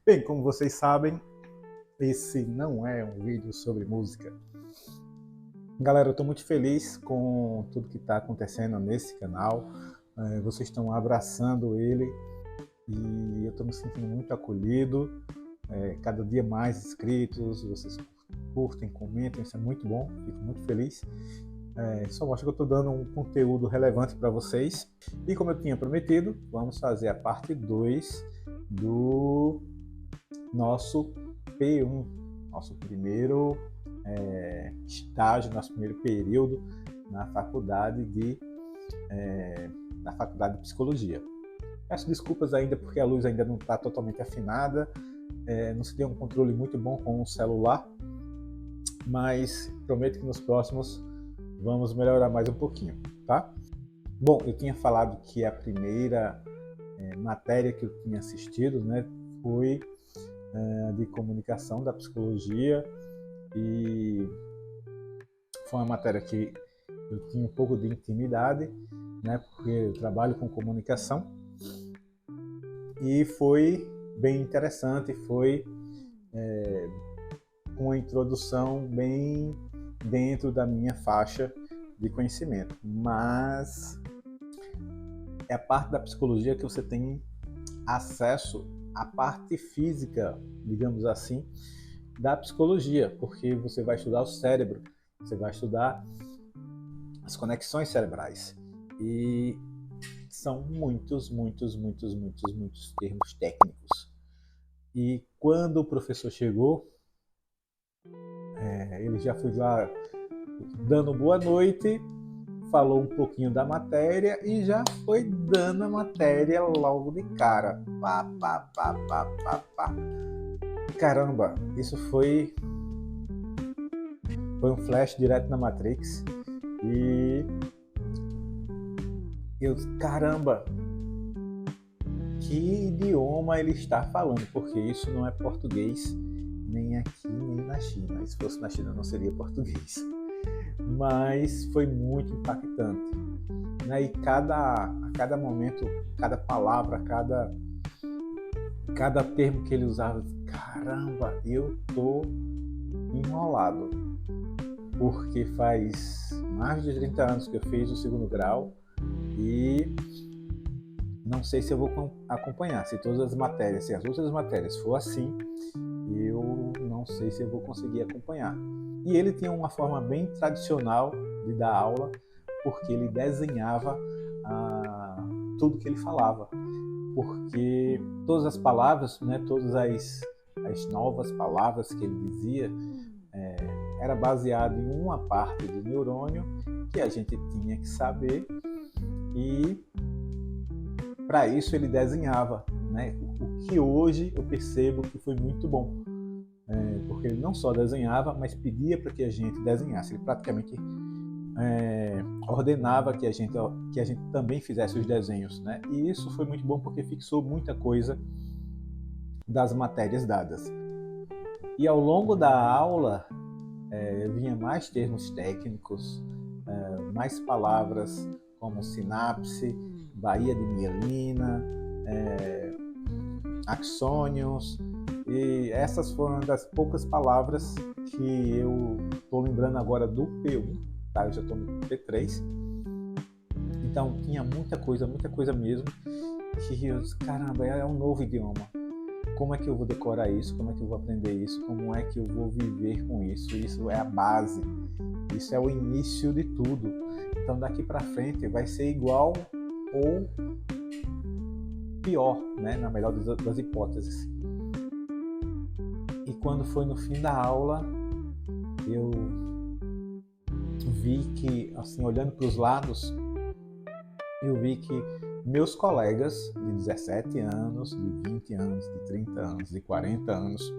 Bem, como vocês sabem, esse não é um vídeo sobre música. Galera, eu estou muito feliz com tudo que está acontecendo nesse canal. Vocês estão abraçando ele e eu estou me sentindo muito acolhido. Cada dia mais inscritos, vocês curtem, comentam, isso é muito bom, fico muito feliz. Só mostra que eu estou dando um conteúdo relevante para vocês. E como eu tinha prometido, vamos fazer a parte 2 do nosso P1, nosso primeiro estágio, nosso primeiro período na faculdade de Psicologia. Peço desculpas ainda porque a luz ainda não está totalmente afinada, não se tem um controle muito bom com o celular, mas prometo que nos próximos vamos melhorar mais um pouquinho, tá? Bom, eu tinha falado que a primeira matéria que eu tinha assistido, né, foi de comunicação da psicologia, e foi uma matéria que eu tinha um pouco de intimidade, né, porque eu trabalho com comunicação, e foi bem interessante, foi uma introdução bem dentro da minha faixa de conhecimento, mas é a parte da psicologia que você tem acesso à parte física, digamos assim, da psicologia, porque você vai estudar o cérebro, você vai estudar as conexões cerebrais, e são muitos termos técnicos. E quando o professor chegou, ele já foi lá dando boa noite, falou um pouquinho da matéria e já foi dando a matéria logo de cara. Pá. Caramba, isso foi um flash direto na Matrix. E eu, caramba, que idioma ele está falando, porque isso não é português nem aqui nem na China. E se fosse na China não seria português. Mas foi muito impactante, né? E a cada momento, cada palavra, cada termo que ele usava, caramba, eu tô enrolado, porque faz mais de 30 anos que eu fiz o segundo grau e não sei se eu vou acompanhar. Se todas as matérias, se as outras matérias for assim, eu não sei se eu vou conseguir acompanhar. E ele tinha uma forma bem tradicional de dar aula, porque ele desenhava tudo que ele falava. Porque todas as palavras, né, todas as novas palavras que ele dizia, era baseado em uma parte do neurônio que a gente tinha que saber, e para isso ele desenhava, né, o que hoje eu percebo que foi muito bom. Porque ele não só desenhava, mas pedia para que a gente desenhasse. Ele praticamente ordenava que a gente também fizesse os desenhos, né? E isso foi muito bom porque fixou muita coisa das matérias dadas. E ao longo da aula vinha mais termos técnicos, mais palavras como sinapse, baía de mielina, axônios. E essas foram das poucas palavras que eu estou lembrando agora do P1, tá? Eu já estou no P3. Então tinha muita coisa mesmo, que eu disse, caramba, é um novo idioma. Como é que eu vou decorar isso? Como é que eu vou aprender isso? Como é que eu vou viver com isso? Isso é a base. Isso é o início de tudo. Então daqui para frente vai ser igual ou pior, né? Na melhor das hipóteses. E quando foi no fim da aula, eu vi que, assim, olhando para os lados, eu vi que meus colegas de 17 anos, de 20 anos, de 30 anos, de 40 anos,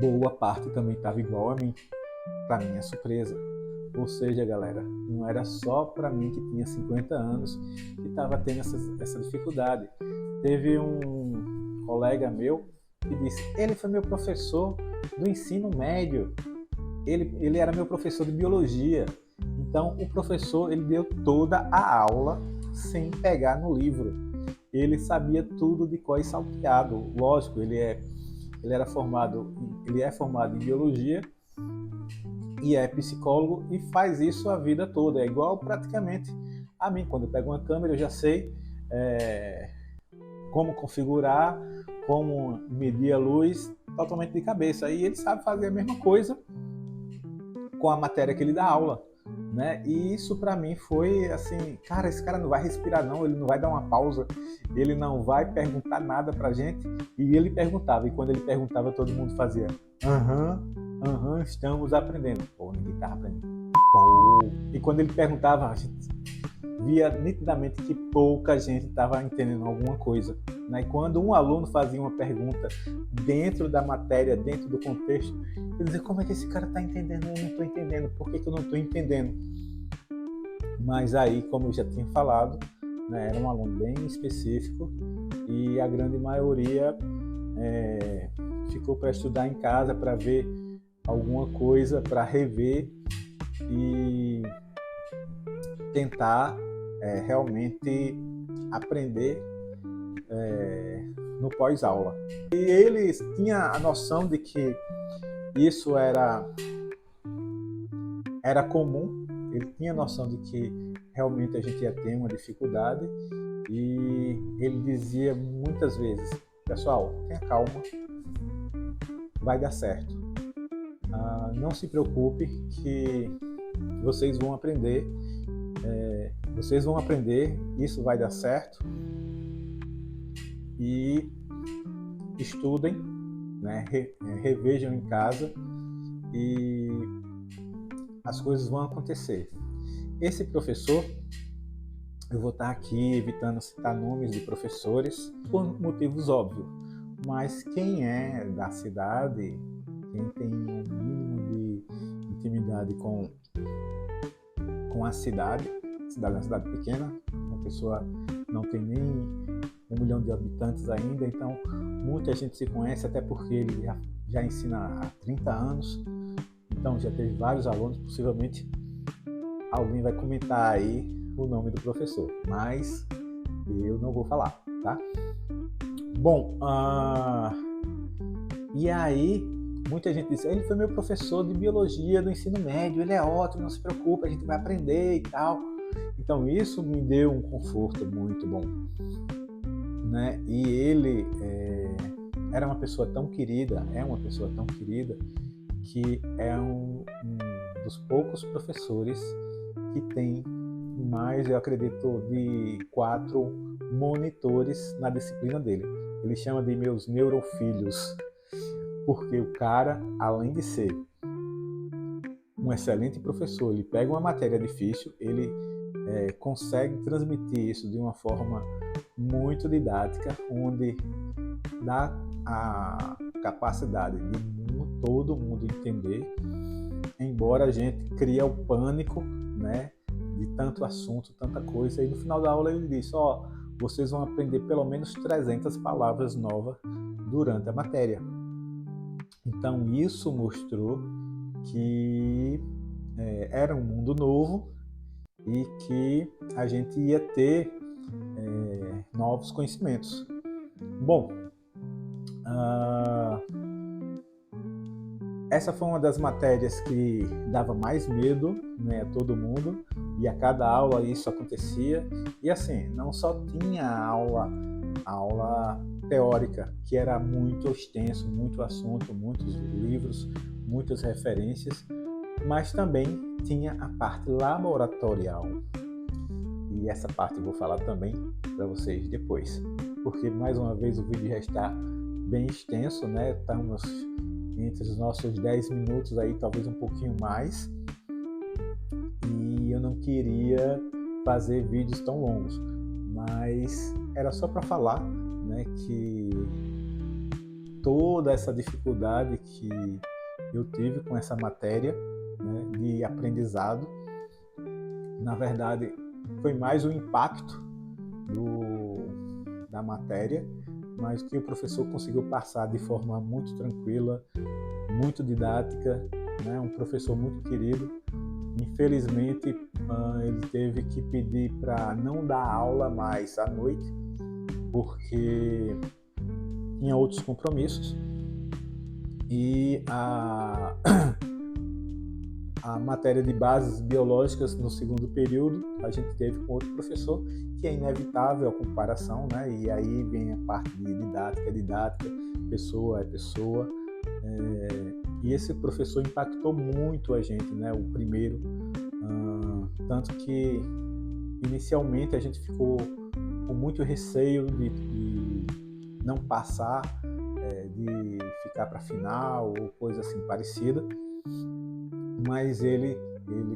boa parte também estava igual a mim, para minha surpresa. Ou seja, galera, não era só para mim que tinha 50 anos que estava tendo essa dificuldade. Teve um colega meu que disse, ele foi meu professor do ensino médio, ele era meu professor de biologia, então o professor ele deu toda a aula sem pegar no livro, ele sabia tudo de cor e salteado. Lógico, ele é formado em biologia e é psicólogo e faz isso a vida toda. É igual praticamente a mim. Quando eu pego uma câmera, eu já sei como configurar, como medir a luz totalmente de cabeça. E ele sabe fazer a mesma coisa com a matéria que ele dá aula, né? E isso para mim foi assim, cara, esse cara não vai respirar não, ele não vai dar uma pausa, ele não vai perguntar nada pra gente. E ele perguntava, e quando ele perguntava todo mundo fazia estamos aprendendo. Pô, ninguém tava aprendendo. Pô. E quando ele perguntava, a gente via nitidamente que pouca gente estava entendendo alguma coisa, né? E quando um aluno fazia uma pergunta dentro da matéria, dentro do contexto, ele dizia, como é que esse cara está entendendo? Eu não estou entendendo. Por que eu não estou entendendo? Mas aí, como eu já tinha falado, né, era um aluno bem específico e a grande maioria ficou para estudar em casa, para ver alguma coisa, para rever e tentar realmente aprender no pós-aula. E eles tinham a noção de que isso era comum, ele tinha a noção de que realmente a gente ia ter uma dificuldade e ele dizia muitas vezes, pessoal, tenha calma, vai dar certo. Não se preocupe que vocês vão aprender, isso vai dar certo e estudem, né, revejam em casa e as coisas vão acontecer. Esse professor, eu vou estar aqui evitando citar nomes de professores por motivos óbvios, mas quem é da cidade, quem tem um mínimo de intimidade com a cidade é uma cidade pequena, uma pessoa não tem nem 1 milhão de habitantes ainda, então muita gente se conhece, até porque ele já ensina há 30 anos, então já teve vários alunos, possivelmente alguém vai comentar aí o nome do professor, mas eu não vou falar, tá? Bom, e aí muita gente diz, ele foi meu professor de biologia do ensino médio, ele é ótimo, não se preocupe, a gente vai aprender e tal. Então isso me deu um conforto muito bom, né? E ele era uma pessoa tão querida, que é um dos poucos professores que tem mais, eu acredito, de 4 monitores na disciplina dele. Ele chama de meus neurofilhos, porque o cara, além de ser um excelente professor, ele pega uma matéria difícil, ele consegue transmitir isso de uma forma muito didática, onde dá a capacidade de todo mundo entender, embora a gente crie o pânico, né, de tanto assunto, tanta coisa, e no final da aula ele disse, vocês vão aprender pelo menos 300 palavras novas durante a matéria. Então isso mostrou que era um mundo novo e que a gente ia ter novos conhecimentos. Bom, essa foi uma das matérias que dava mais medo, né, a todo mundo, e a cada aula isso acontecia. E assim, não só tinha aula teórica, que era muito extenso, muito assunto, muitos livros, muitas referências, mas também tinha a parte laboratorial. E essa parte eu vou falar também para vocês depois, porque mais uma vez o vídeo já está bem extenso, né? Estamos entre os nossos 10 minutos aí, talvez um pouquinho mais, e eu não queria fazer vídeos tão longos, mas era só para falar, né, que toda essa dificuldade que eu tive com essa matéria, né, de aprendizado, na verdade foi mais o impacto da matéria, mas que o professor conseguiu passar de forma muito tranquila, muito didática, né? Um professor muito querido. Infelizmente, ele teve que pedir para não dar aula mais à noite, porque tinha outros compromissos e a matéria de bases biológicas no segundo período a gente teve com outro professor, que é inevitável a comparação, né? E aí vem a parte de didática, pessoa é pessoa. E esse professor impactou muito a gente, né? O primeiro, tanto que inicialmente a gente ficou com muito receio de não passar, de ficar para a final ou coisa assim parecida, mas ele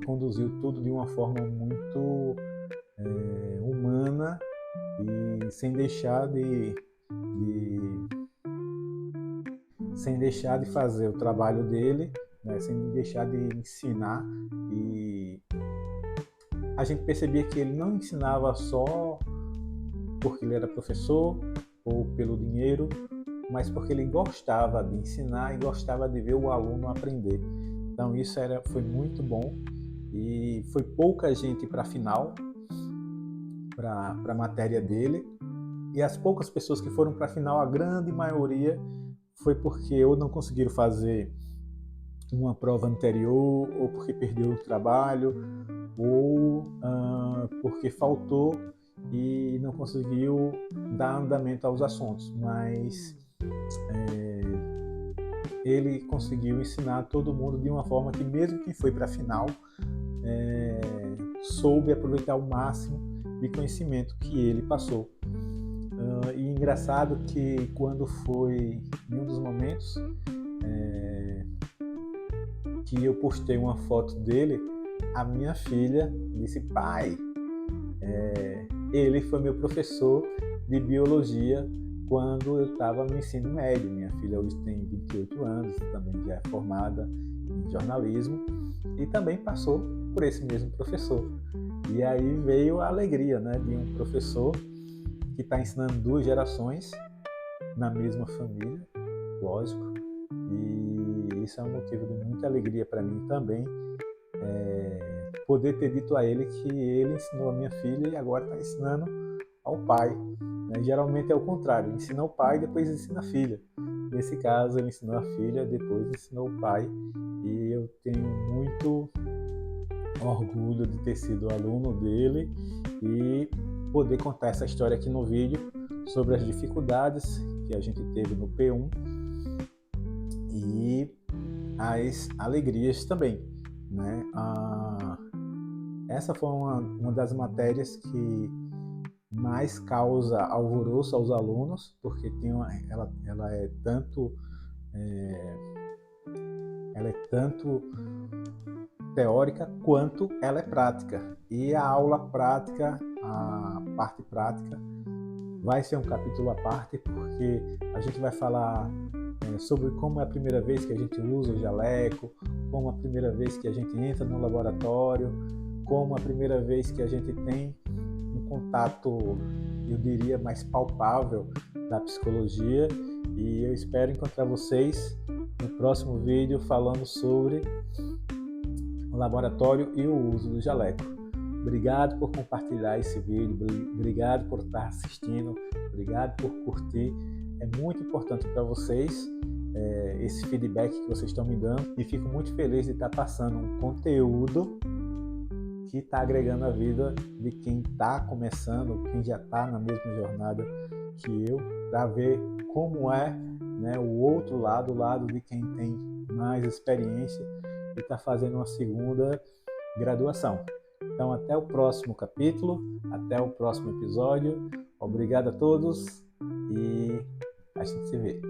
conduziu tudo de uma forma muito humana e sem deixar de fazer o trabalho dele, né, sem deixar de ensinar. E a gente percebia que ele não ensinava só porque ele era professor ou pelo dinheiro, mas porque ele gostava de ensinar e gostava de ver o aluno aprender. Então isso foi muito bom, e foi pouca gente para a final, para a matéria dele, e as poucas pessoas que foram para a final, a grande maioria, foi porque ou não conseguiram fazer uma prova anterior, ou porque perdeu o trabalho, ou porque faltou e não conseguiu dar andamento aos assuntos. Mas ele conseguiu ensinar todo mundo de uma forma que, mesmo quem foi para a final, soube aproveitar o máximo de conhecimento que ele passou. E engraçado que quando foi em um dos momentos que eu postei uma foto dele, a minha filha disse: pai, ele foi meu professor de biologia quando eu estava no ensino médio. Minha filha hoje tem 28 anos, também já é formada em jornalismo e também passou por esse mesmo professor. E aí veio a alegria, né, de um professor que está ensinando duas gerações na mesma família, lógico. E isso é um motivo de muita alegria para mim também, poder ter dito a ele que ele ensinou a minha filha e agora está ensinando ao pai. Geralmente é o contrário, ensina o pai e depois ensina a filha. Nesse caso, ele ensinou a filha, depois ensinou o pai, e eu tenho muito orgulho de ter sido aluno dele e poder contar essa história aqui no vídeo sobre as dificuldades que a gente teve no P1 e as alegrias também, né? Essa foi uma das matérias que mais causa alvoroço aos alunos, porque ela é tanto teórica quanto ela é prática. E a aula prática, a parte prática, vai ser um capítulo à parte, porque a gente vai falar sobre como é a primeira vez que a gente usa o jaleco, como a primeira vez que a gente entra no laboratório, como a primeira vez que a gente tem um contato, eu diria, mais palpável da psicologia. E eu espero encontrar vocês no próximo vídeo falando sobre o laboratório e o uso do jaleco. Obrigado por compartilhar esse vídeo, obrigado por estar assistindo, obrigado por curtir. É muito importante para vocês esse feedback que vocês estão me dando, e fico muito feliz de estar passando um conteúdo que está agregando a vida de quem está começando, quem já está na mesma jornada que eu, para ver como é, né, o outro lado, o lado de quem tem mais experiência e está fazendo uma segunda graduação. Então, até o próximo capítulo, até o próximo episódio. Obrigado a todos e a gente se vê.